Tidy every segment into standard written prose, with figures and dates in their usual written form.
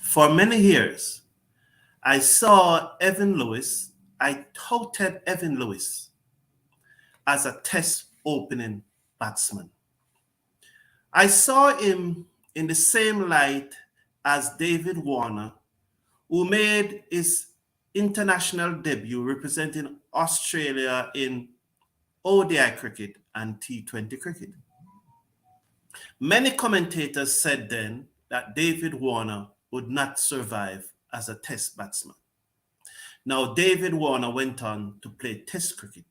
For many years, I saw Evin Lewis, I touted Evin Lewis as a test opening batsman. I saw him in the same light as David Warner, who made his international debut representing Australia in ODI cricket and T20 cricket. Many commentators said then that David Warner would not survive as a test batsman. Now, David Warner went on to play test cricket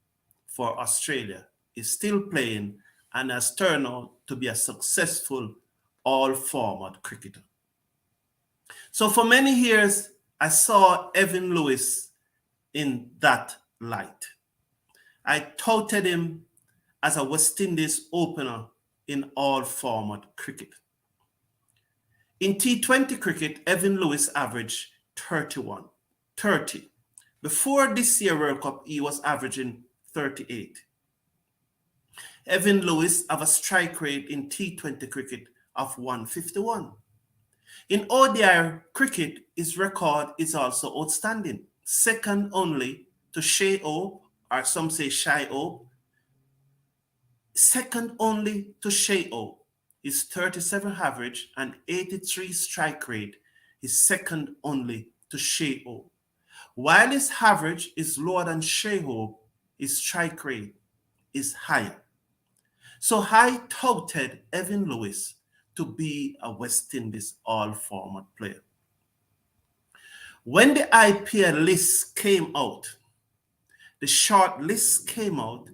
for Australia, is still playing, and has turned out to be a successful all-format cricketer. So for many years, I saw Evin Lewis in that light. I touted him as a West Indies opener in all-format cricket. In T20 cricket, Evin Lewis averaged 30. Before this year World Cup, he was averaging 38. Evin Lewis have a strike rate in T20 cricket of 151. In ODI cricket, his record is also outstanding, second only to Shai Hope, or some say Shai Hope. Second only to Shai Hope. His 37 average and 83 strike rate is second only to Shai Hope. While his average is lower than Shai Hope, his strike rate is higher. So I touted Evin Lewis to be a West Indies all-format player. When the IPL list came out, the short list came out,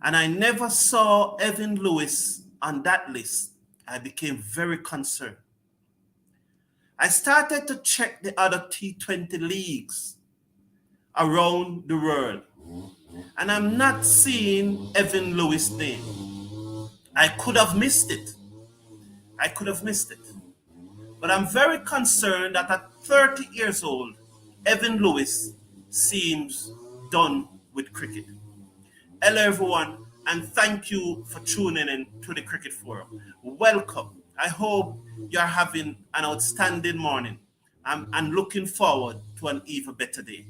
and I never saw Evin Lewis on that list, I became very concerned. I started to check the other T20 leagues around the world, and I'm not seeing Evin Lewis' name. I could have missed it. But I'm very concerned that at 30 years old, Evin Lewis seems done with cricket. Hello everyone, and thank you for tuning in to the Cricket Forum. Welcome. I hope you're having an outstanding morning and looking forward to an even better day.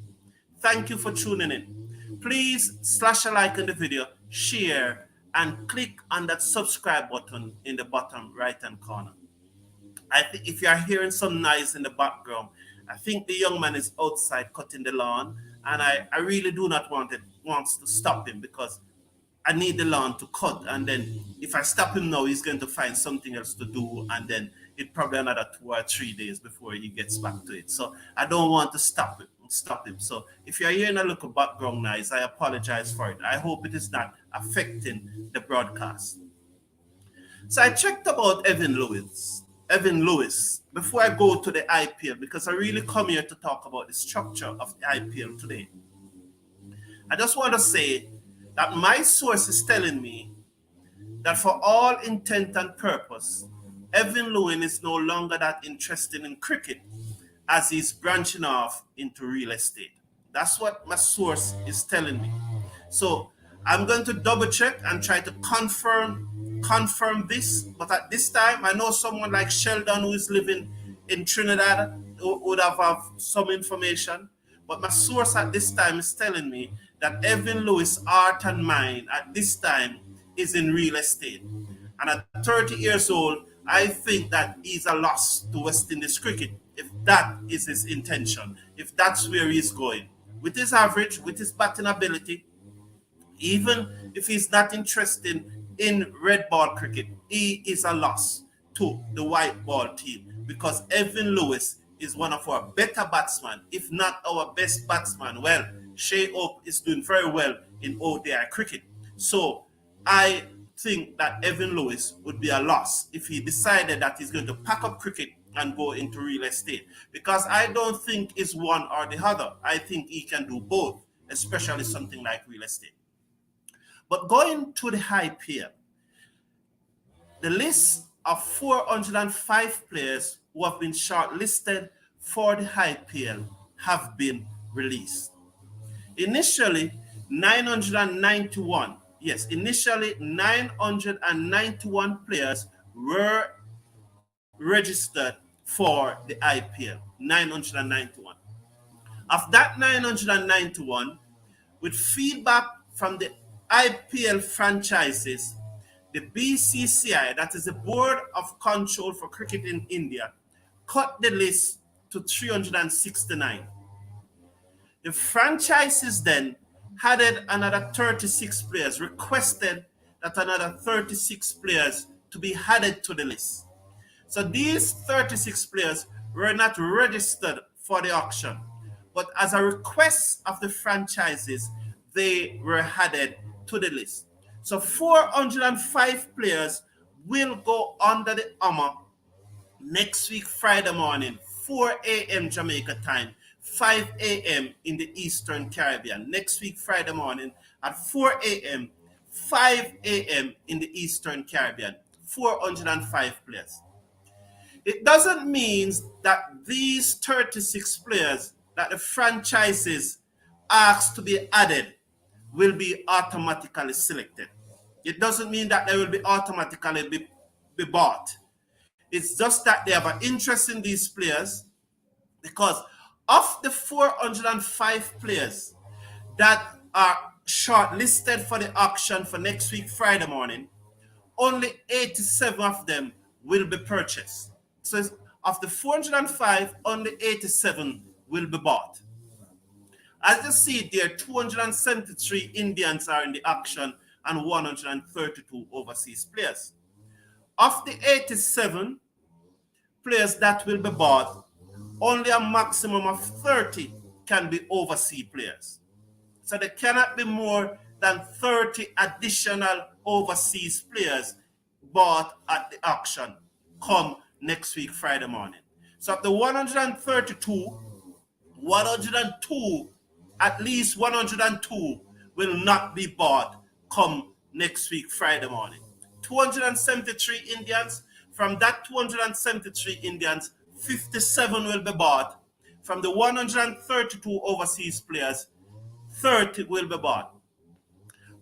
Thank you for tuning in. Please slash a like on the video, share, and click on that subscribe button in the bottom right hand corner. I think if you are hearing some noise in the background, I think the young man is outside cutting the lawn, and I really do not want to stop him because I need the lawn to cut, and then if I stop him now, he's going to find something else to do, and then it's probably another 2 or 3 days before he gets back to it. So I don't want to stop him. So if you're hearing a little background noise, I apologize for it. I hope it is not affecting the broadcast. So I checked about Evin Lewis before I go to the IPL, because I really come here to talk about the structure of the IPL today. I just want to say that my source is telling me that for all intent and purpose, Evin Lewis is no longer that interested in cricket, as he's branching off into real estate. That's what my source is telling me. So I'm going to double check and try to confirm this. But at this time, I know someone like Sheldon, who is living in Trinidad, would have some information. But my source at this time is telling me that Evin Lewis' heart and mind at this time is in real estate. And at 30 years old, I think that he's a loss to West Indies cricket, if that is his intention, if that's where he's going. With his average, with his batting ability, even if he's not interested in red ball cricket, he is a loss to the white ball team, because Evin Lewis is one of our better batsmen, if not our best batsman. Well, Shai Hope is doing very well in ODI cricket. So I think that Evin Lewis would be a loss if he decided that he's going to pack up cricket and go into real estate, because I don't think it's one or the other. I think he can do both, especially something like real estate. But going to the IPL, the list of 405 players who have been shortlisted for the IPL have been released. Initially 991 players were registered for the IPL, 991. Of that 991, with feedback from the IPL franchises, the BCCI, that is the Board of Control for Cricket in India, cut the list to 369. The franchises then added another 36 players, requested that another 36 players to be added to the list. So these 36 players were not registered for the auction, but as a request of the franchises, they were added to the list. So 405 players will go under the hammer next week, Friday morning, 4 a.m. Jamaica time, 5 a.m. in the Eastern Caribbean. Next week, Friday morning at 4 a.m., 5 a.m. in the Eastern Caribbean. 405 players. It doesn't mean that these 36 players that the franchises asked to be added will be automatically selected. It doesn't mean that they will be automatically be bought. It's just that they have an interest in these players, because of the 405 players that are shortlisted for the auction for next week, Friday morning, only 87 of them will be purchased. So of the 405, only 87 will be bought. As you see there, 273 Indians are in the auction and 132 overseas players. Of the 87 players that will be bought, only a maximum of 30 can be overseas players. So there cannot be more than 30 additional overseas players bought at the auction come next week, Friday morning. So of the 132, 102, at least 102 will not be bought come next week, Friday morning. 273 Indians. From that 273 Indians, 57 will be bought. From the 132 overseas players, 30 will be bought.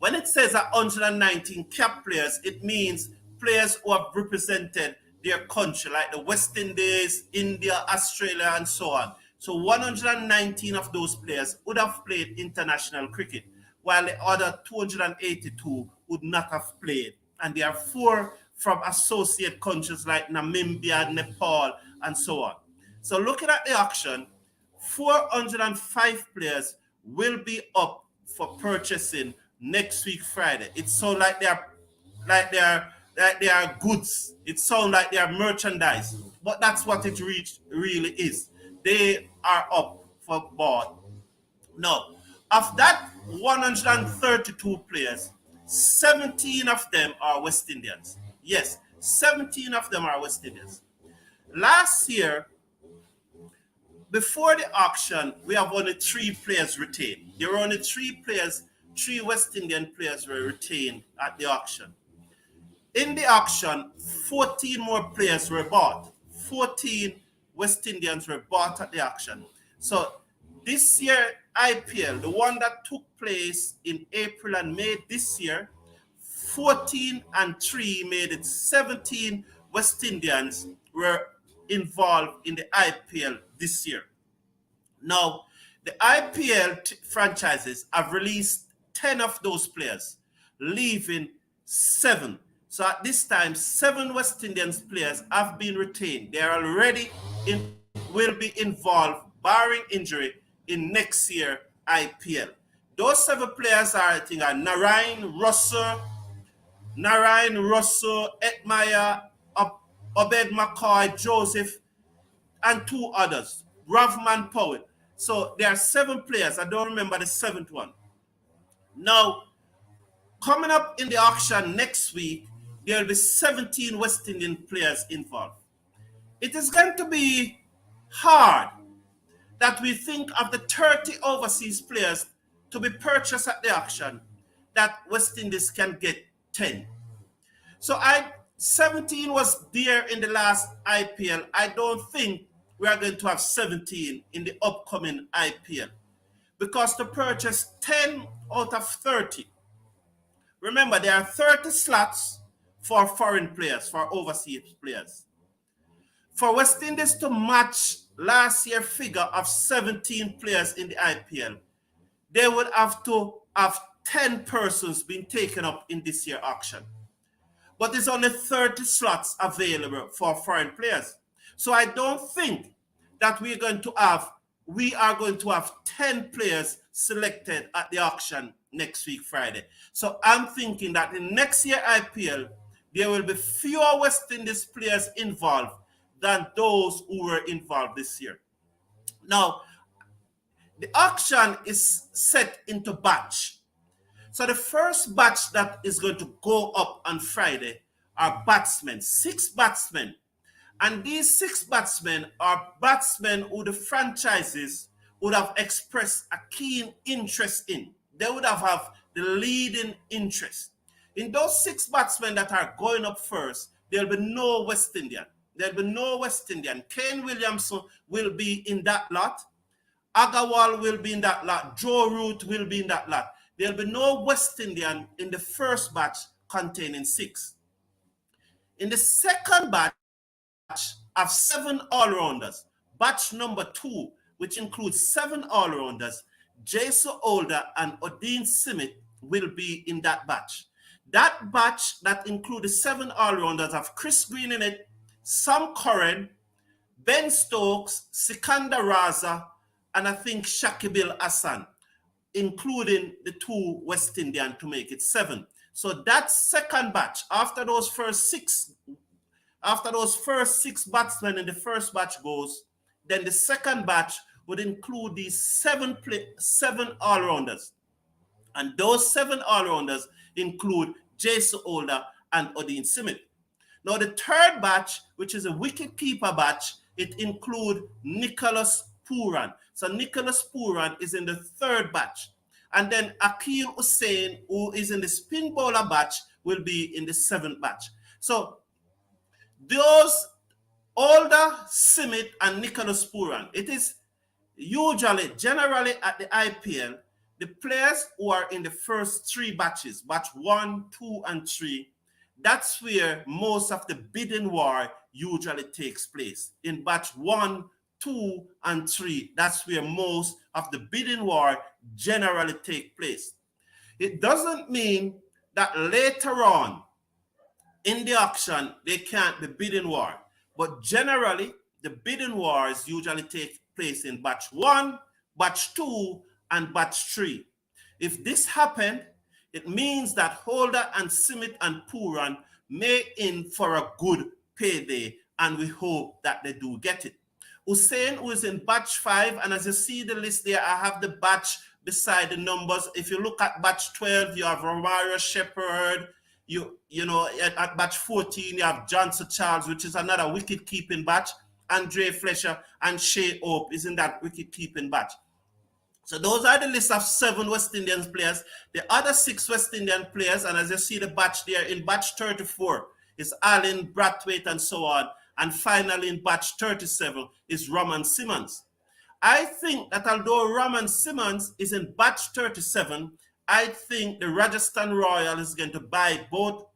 When it says 119 cap players, it means players who have represented their country, like the West Indies, India, Australia, and so on. So 119 of those players would have played international cricket, while the other 282 would not have played. And there are 4 from associate countries like Namibia, Nepal, and so on. So looking at the auction, 405 players will be up for purchasing next week, Friday. It sounds like they are goods. It sounds like they are merchandise, but that's what it really is. They are up for board. Now, of that 132 players, 17 of them are West Indians. Yes, 17 of them are West Indians. Last year, before the auction, we have only 3 players retained. There were only 3 players, 3 West Indian players were retained at the auction. In the auction, 14 more players were bought. 14 West Indians were bought at the auction. So this year, IPL, the one that took place in April and May this year, 14 and 3 made it 17 West Indians were involved in the IPL this year. Now, the IPL franchises have released 10 of those players, leaving 7. So at this time, 7 West Indian players have been retained. They are already will be involved, barring injury, in next year IPL. Those 7 players are, I think, are Narayan Russell, Etmaya, Obed McCoy, Joseph, and 2 others, Ravman Powell. So there are 7 players. I don't remember the 7th one. Now, coming up in the auction next week, there will be 17 West Indian players involved. It is going to be hard that we think of the 30 overseas players to be purchased at the auction, that West Indies can get 10. So 17 was there in the last IPL. I don't think we are going to have 17 in the upcoming IPL, because to purchase 10 out of 30, remember there are 30 slots for foreign players, for overseas players. For West Indies to match last year's figure of 17 players in the IPL, they would have to have 10 persons being taken up in this year's auction. But there's only 30 slots available for foreign players. So I don't think that we are going to have 10 players selected at the auction next week, Friday. So I'm thinking that in next year IPL, there will be fewer West Indies players involved than those who were involved this year. Now, the auction is set into batch. So the first batch that is going to go up on Friday are batsmen, 6 batsmen. And these 6 batsmen are batsmen who the franchises would have expressed a keen interest in. They would have the leading interest. In those 6 batsmen that are going up first, there'll be no West Indian. There'll be no West Indian. Kane Williamson will be in that lot. Agarwal will be in that lot. Joe Root will be in that lot. There'll be no West Indian in the first batch containing 6. In the second batch of 7 all-rounders, batch number 2, which includes 7 all-rounders, Jason Older and Odin Simit will be in that batch. That batch that included 7 all-rounders have Chris Green in it, Sam Curran, Ben Stokes, Sikandar Raza, and I think Shakib Hassan, including the 2 West Indian to make it 7. So that second batch, after those first 6 batsmen in the first batch goes, then the second batch would include these 7 all-rounders. And those 7 all-rounders include Jason Older and Odin Simit. Now the third batch, which is a wicket-keeper batch, it includes Nicholas Pooran. So Nicholas Pooran is in the third batch. And then Akil Hussain, who is in the spin bowler batch, will be in the 7th batch. So those Older, Simit, and Nicholas Pooran, it is generally at the IPL, the players who are in the first 3 batches, batch 1, 2, and 3, that's where most of the bidding war usually takes place. In batch 1, 2, and 3, that's where most of the bidding war generally take place. It doesn't mean that later on in the auction they can't be bidding war, but generally the bidding wars usually take place in batch 1, batch 2, and batch 3. If this happened, it means that Holder and Simit and Pooran may in for a good payday, and we hope that they do get it. Hussain, who is in batch 5, and as you see the list there, I have the batch beside the numbers. If you look at batch 12, you have Romario Shepherd. You know, at batch 14, you have Johnson Charles, which is another wicket-keeping batch. Andre Fletcher and Shea Hope is in that wicket-keeping batch. So those are the list of 7 West Indian players. The other 6 West Indian players, and as you see the batch there, in batch 34 is Allen, Brathwaite, and so on. And finally in batch 37 is Roman Simmons. I think that although Roman Simmons is in batch 37, I think the Rajasthan Royals is going to buy both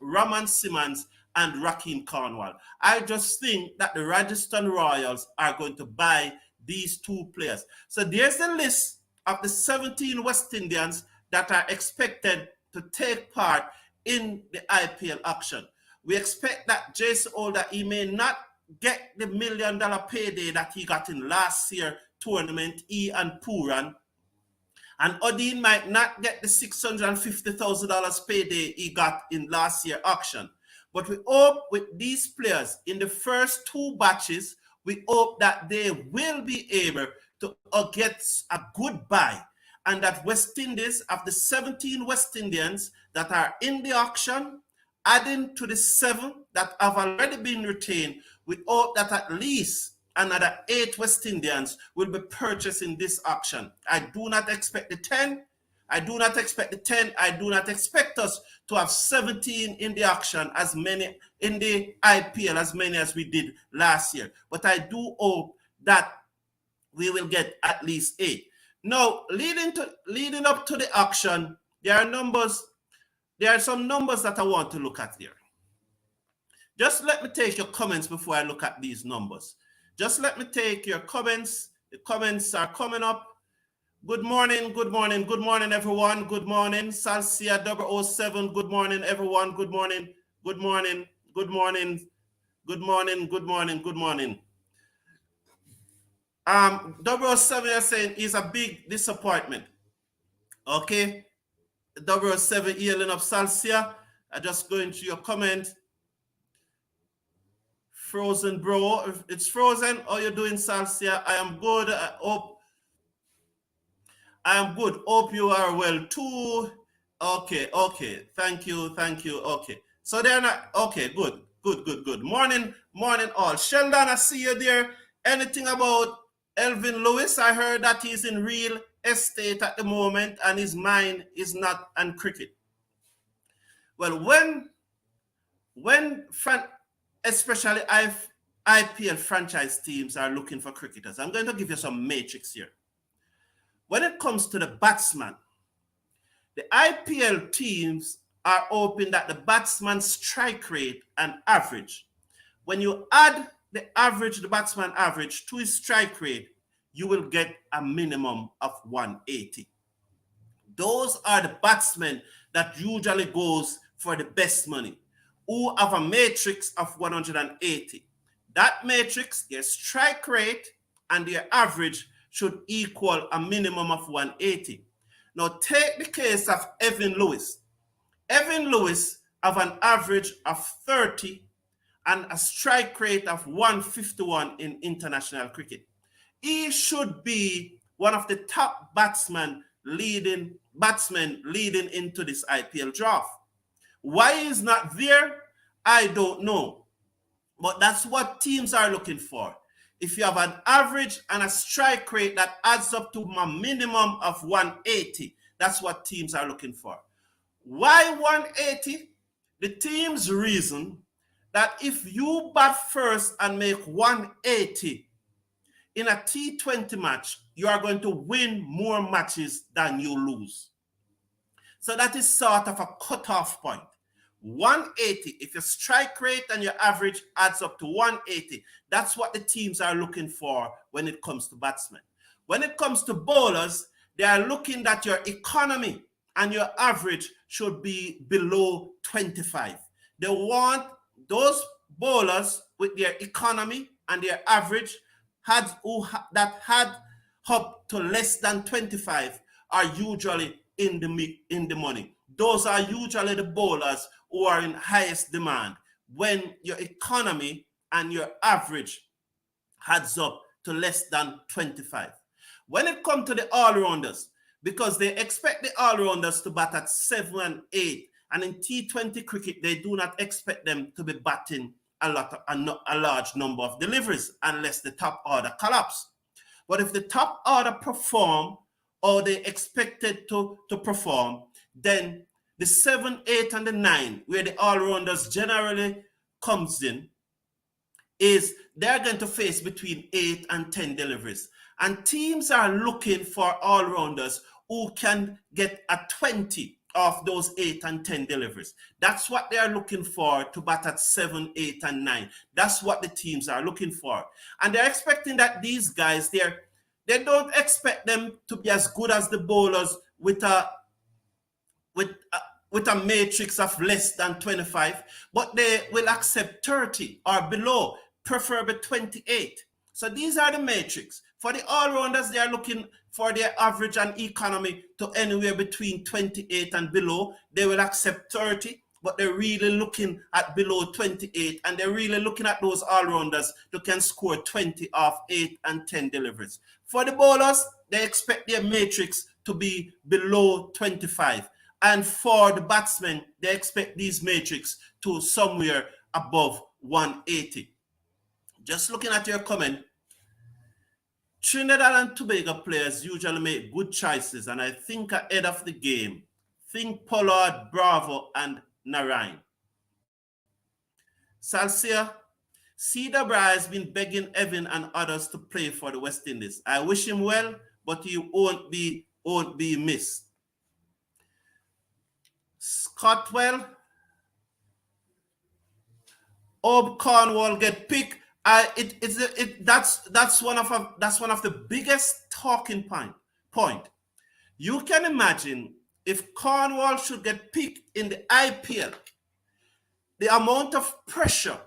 Roman Simmons and Rakeem Cornwall. I just think that the Rajasthan Royals are going to buy these 2 players. So there's a list of the 17 West Indians that are expected to take part in the IPL auction. We expect that Jason Older, he may not get the $1 million payday that he got in last year's tournament, he and Pooran. And Odin might not get the $650,000 payday he got in last year's auction. But we hope with these players in the first 2 batches, we hope that they will be able to get a good buy, and that West Indies, of the 17 West Indians that are in the auction, adding to the 7 that have already been retained, we hope that at least another 8 West Indians will be purchased in this auction. I do not expect the 10. I do not expect us to have 17 in the auction, as many in the IPL, as many as we did last year. But I do hope that we will get at least 8. Now, leading up to the auction, there are some numbers that I want to look at here. Just let me take your comments before I look at these numbers. Just let me take your comments. The comments are coming up. Good morning, good morning, good morning, everyone. Good morning. Salsia 007. Good morning, everyone. Good morning, good morning, good morning, good morning, good morning, good morning. 007 is saying is a big disappointment. Okay. 007 yelling up Salsia. I just go into your comment. Frozen, bro. If it's frozen. How you doing, Salsia? I am good. I am good. Hope you are well too. Okay, okay. Thank you, thank you. Okay. So they're not okay, good, good, good, good. Morning, morning all. Sheldon, I see you there. Anything about Evin Lewis? I heard that he's in real estate at the moment and his mind is not on cricket. Well, when especially IPL franchise teams are looking for cricketers, I'm going to give you some matrix here. When it comes to the batsman, the IPL teams are hoping that the batsman's strike rate and average, when you add the average, the batsman average to his strike rate, you will get a minimum of 180. Those are the batsmen that usually goes for the best money, who have a matrix of 180. That matrix, their strike rate and their average should equal a minimum of 180. Now take the case of Evin Lewis. Evin Lewis have an average of 30 and a strike rate of 151 in international cricket. He should be one of the top batsmen leading into this IPL draft. Why he's not there, I don't know. But that's what teams are looking for. If you have an average and a strike rate that adds up to a minimum of 180, that's what teams are looking for. Why 180? The team's reason that if you bat first and make 180 in a T20 match, you are going to win more matches than you lose. So that is sort of a cutoff point. 180, if your strike rate and your average adds up to 180, that's what the teams are looking for when it comes to batsmen. When it comes to bowlers, they are looking that your economy and your average should be below 25. They want those bowlers with their economy and their average that had up to less than 25 are usually in the money. Those are usually the bowlers who are in highest demand when your economy and your average adds up to less than 25. When it comes to the all-rounders, because they expect the all-rounders to bat at 7 and 8, and in T20 cricket, they do not expect them to be batting a large number of deliveries unless the top order collapse. But if the top order perform or they expected to perform, then the 7, 8, and the 9, where the all-rounders generally comes in, is they're going to face between 8 and 10 deliveries. And teams are looking for all-rounders who can get a 20 of those 8 and 10 deliveries. That's what they are looking for to bat at 7, 8, and 9. That's what the teams are looking for. And they're expecting that these guys, they don't expect them to be as good as the bowlers with a matrix of less than 25, but they will accept 30 or below, preferably 28. So these are the matrix. For the all-rounders, they are looking for their average and economy to anywhere between 28 and below. They will accept 30, but they're really looking at below 28, and they're really looking at those all-rounders who can score 20 off 8 and 10 deliveries. For the bowlers, they expect their matrix to be below 25. And for the batsmen, they expect these matrix to somewhere above 180. Just looking at your comment, Trinidad and Tobago players usually make good choices, and I think ahead of the game. Think Pollard, Bravo, and Narain. Salsia, Cedar Bry has been begging Evin and others to play for the West Indies. I wish him well, but he won't be missed. Scottwell, Hope Cornwall get picked. That's one of the biggest talking point. You can imagine if Cornwall should get picked in the IPL, the amount of pressure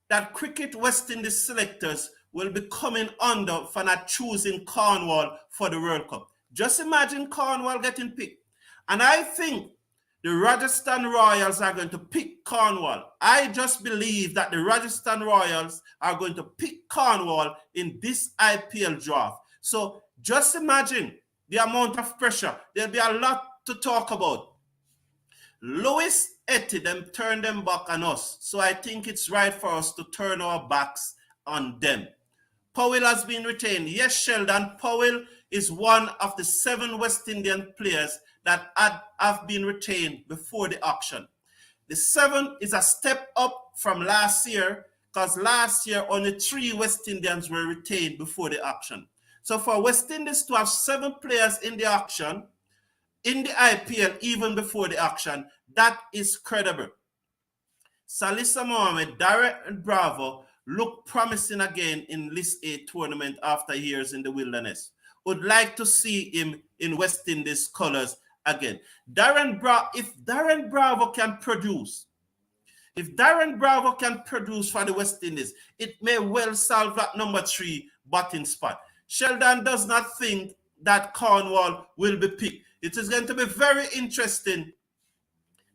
that Cricket West Indies selectors will be coming under for not choosing Cornwall for the World Cup. Just imagine Cornwall getting picked. And I think the Rajasthan Royals are going to pick Cornwall. I just believe that the Rajasthan Royals are going to pick Cornwall in this IPL draft. So just imagine the amount of pressure. There'll be a lot to talk about. Lewis Etty them turn them back on us. So I think it's right for us to turn our backs on them. Powell has been retained. Yes, Sheldon, Powell is one of the 7 West Indian players that have been retained before the auction. The 7 is a step up from last year because last year only 3 West Indians were retained before the auction. So for West Indies to have 7 players in the auction, in the IPL, even before the auction, that is credible. Salisa Mohammed, Darren Bravo look promising again in List A tournament after years in the wilderness. Would like to see him in West Indies colours again. If Darren Bravo can produce, for the West Indies, it may well solve that number 3 batting spot. Sheldon does not think that Cornwall will be picked. It is going to be very interesting.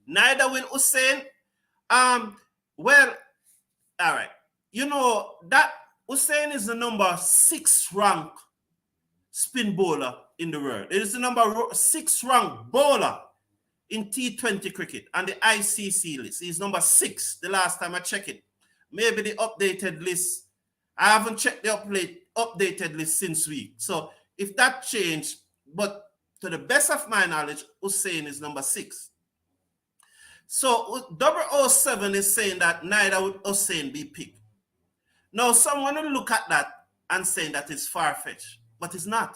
Neither will Hussein. Well, all right. You know that Hussein is the number 6 ranked spin bowler in the world. It is the number 6 ranked bowler in T20 cricket and the ICC list. He's number 6 the last time I checked it. Maybe the updated list. I haven't checked the updated list since week. So if that changed, but to the best of my knowledge, Hussein is number 6. So 007 is saying that neither would Hussein be picked. Now, someone will look at that and say that it's far-fetched, but it's not.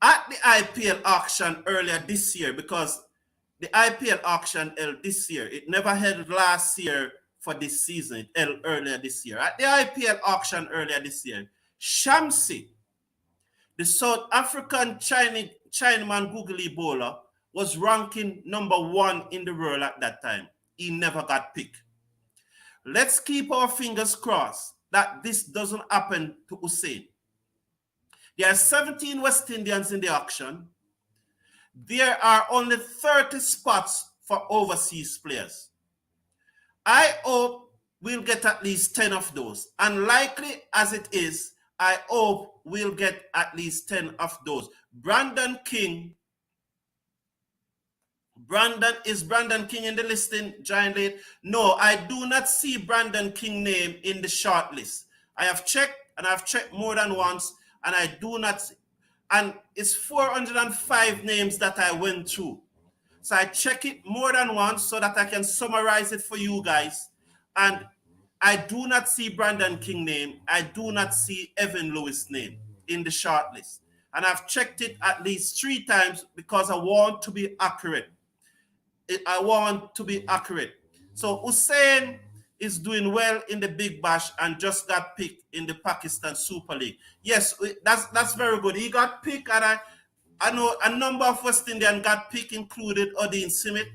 At the IPL auction earlier this year, because the IPL auction held this year, it never held last year for this season, it held earlier this year. At the IPL auction earlier this year, Shamsi, the South African Chinaman googly bowler, was ranking number 1 in the world at that time. He never got picked. Let's keep our fingers crossed that this doesn't happen to Hussein. There are 17 West Indians in the auction. There are only 30 spots for overseas players. I hope we'll get at least 10 of those. Unlikely as it is, I hope we'll get at least 10 of those. Brandon King in the listing, Giant Late? No, I do not see Brandon King name in the short list. I have checked, and I've checked more than once, and I do not see, and it's 405 names that I went through. So I check it more than once so that I can summarize it for you guys. And I do not see Brandon King name. I do not see Evin Lewis name in the short list. And I've checked it at least 3 times because I want to be accurate. So Hussein is doing well in the Big Bash and just got picked in the Pakistan Super League. Yes, that's very good. He got picked, and I know a number of West Indians got picked, included Odin Simit,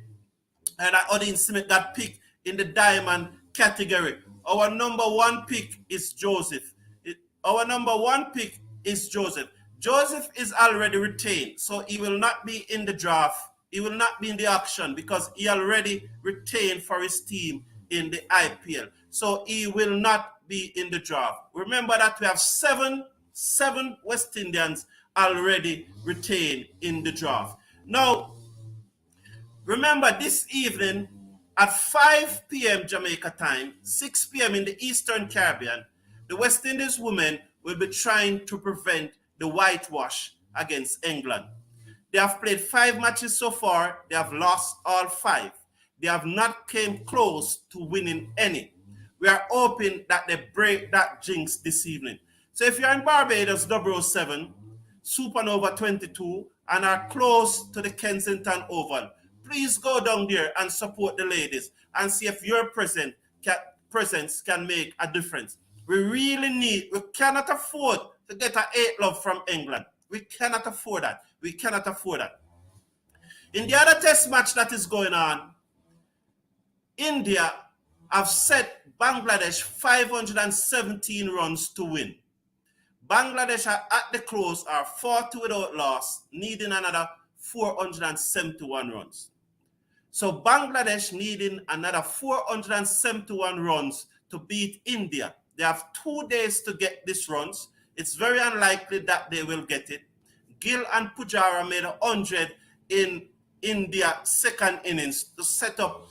and Odin Simit got picked in the Diamond category. Our number 1 pick is Joseph. Joseph is already retained, so he will not be in the draft. He will not be in the auction because he already retained for his team in the IPL. So he will not be in the draft. Remember that we have seven West Indians already retained in the draft. Now, remember this evening at 5 p.m. Jamaica time, 6 p.m. in the Eastern Caribbean, the West Indies women will be trying to prevent the whitewash against England. They have played 5 matches so far. They have lost all 5. They have not came close to winning any. We are hoping that they break that jinx this evening. So if you're in Barbados 007, Supernova 22, and are close to the Kensington Oval, please go down there and support the ladies and see if you're present presence can make a difference. We cannot afford to get an 8-love from England. We cannot afford that. We cannot afford that. In the other test match that is going on, India have set Bangladesh 517 runs to win. Bangladesh are at the close are 40 without loss, needing another 471 runs. So Bangladesh needing another 471 runs to beat India. They have 2 days to get these runs. It's very unlikely that they will get it. Gill and Pujara made 100 in India's second innings to set up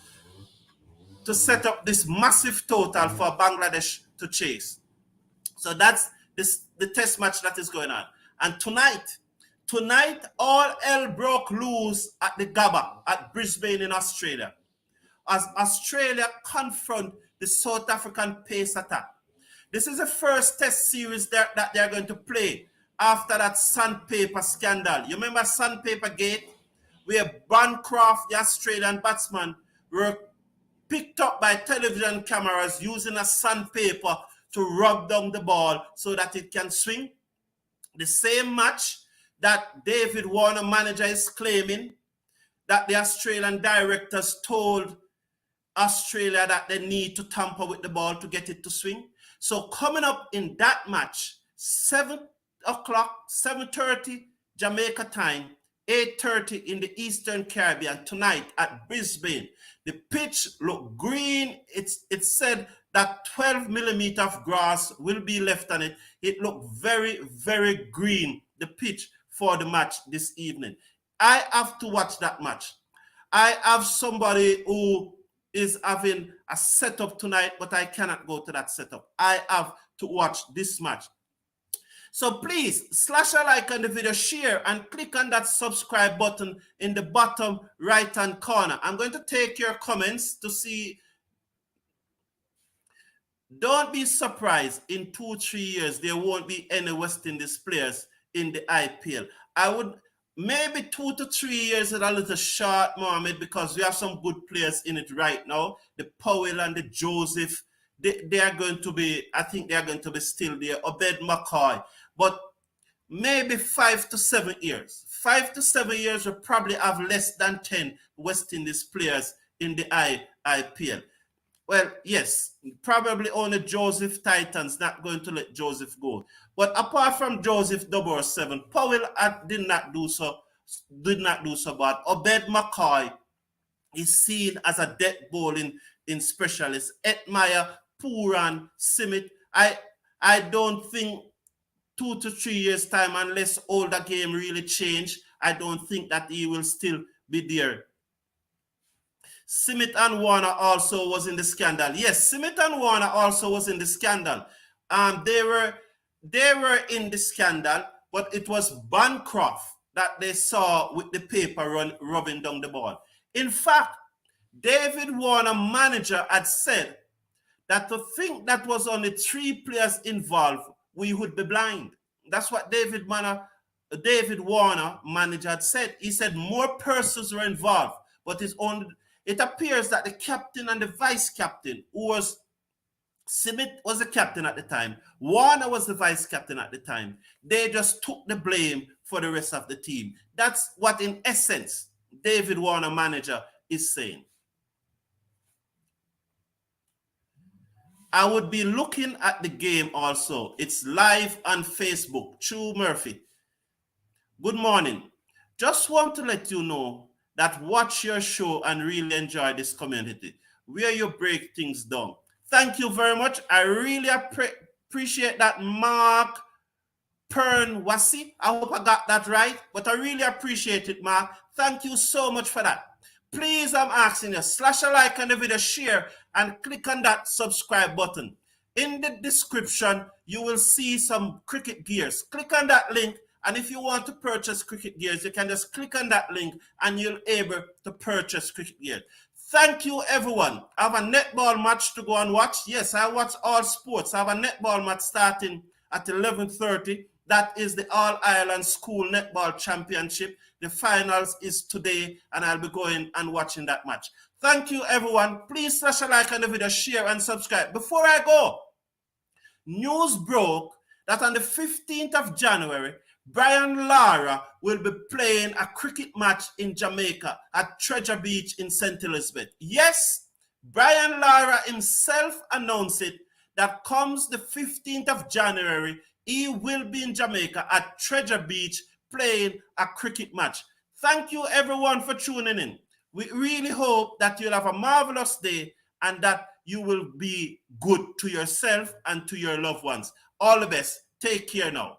this massive total for Bangladesh to chase. So that's the test match that is going on. And tonight all hell broke loose at the Gabba at Brisbane in Australia, as Australia confront the South African pace attack. This is the first test series that they're going to play after that sandpaper scandal. You remember Sandpaper Gate, where Bancroft, the Australian batsman, were picked up by television cameras using a sandpaper to rub down the ball so that it can swing? The same match that David Warner, manager, is claiming that the Australian directors told Australia that they need to tamper with the ball to get it to swing. So coming up in that match, 7 o'clock, 7:30 Jamaica time, 8:30 in the Eastern Caribbean tonight at Brisbane. The pitch looked green. It's said that 12 millimeter of grass will be left on it. It looked very, very green, the pitch for the match this evening. I have to watch that match. I have somebody who is having a setup tonight, but I cannot go to that setup. I have to watch this match. So please slash a like on the video, share, and click on that subscribe button in the bottom right hand corner. I'm going to take your comments to see. Don't be surprised in 2-3 years there won't be any West Indies players in the IPL. I would maybe 2 to 3 years is a little short, Mohammed, because we have some good players in it right now. The Powell and the Joseph, they are going to be, I think they are going to be still there. Obed McCoy. But maybe 5 to 7 years. 5 to 7 years will probably have less than 10 West Indies players in the IPL. Well, yes, probably only Joseph Titans not going to let Joseph go. But apart from Joseph 007, Powell did not do so bad. Obed McCoy is seen as a death bowling specialist. Etmire, Puran, Simit. I don't think 2 to 3 years time, unless all the game really change, I don't think that he will still be there. Simit and Warner also was in the scandal. Yes, Simit and Warner also was in the scandal. They were in the scandal, but it was Bancroft that they saw with the paper rubbing down the ball. In fact, David Warner, manager, had said that to think that was only 3 players involved, we would be blind. That's what David Warner, manager, had said. He said more persons were involved, but it appears that the captain and the vice captain, Simit was the captain at the time, Warner was the vice captain at the time, they just took the blame for the rest of the team. That's what, in essence, David Warner, manager, is saying. I would be looking at the game also. It's live on Facebook. True Murphy. Good morning. Just want to let you know that watch your show and really enjoy this community where you break things down. Thank you very much. I really appreciate that, Mark Pernwasi. I hope I got that right, but I really appreciate it, Mark. Thank you so much for that. Please, I'm asking you, slash a like on the video, share, and click on that subscribe button. In the description, you will see some cricket gears. Click on that link, and if you want to purchase cricket gears, you can just click on that link, and you'll be able to purchase cricket gears. Thank you, everyone. I have a netball match to go and watch. Yes, I watch all sports. I have a netball match starting at 11:30. That is the All-Ireland School Netball Championship. The finals is today, and I'll be going and watching that match. Thank you, everyone. Please slash a like on the video, share, and subscribe. Before I go, news broke that on the 15th of January, Brian Lara will be playing a cricket match in Jamaica at Treasure Beach in St. Elizabeth. Yes, Brian Lara himself announced it that comes the 15th of January, he will be in Jamaica at Treasure Beach playing a cricket match. Thank you, everyone, for tuning in. We really hope that you'll have a marvelous day and that you will be good to yourself and to your loved ones. All the best. Take care now.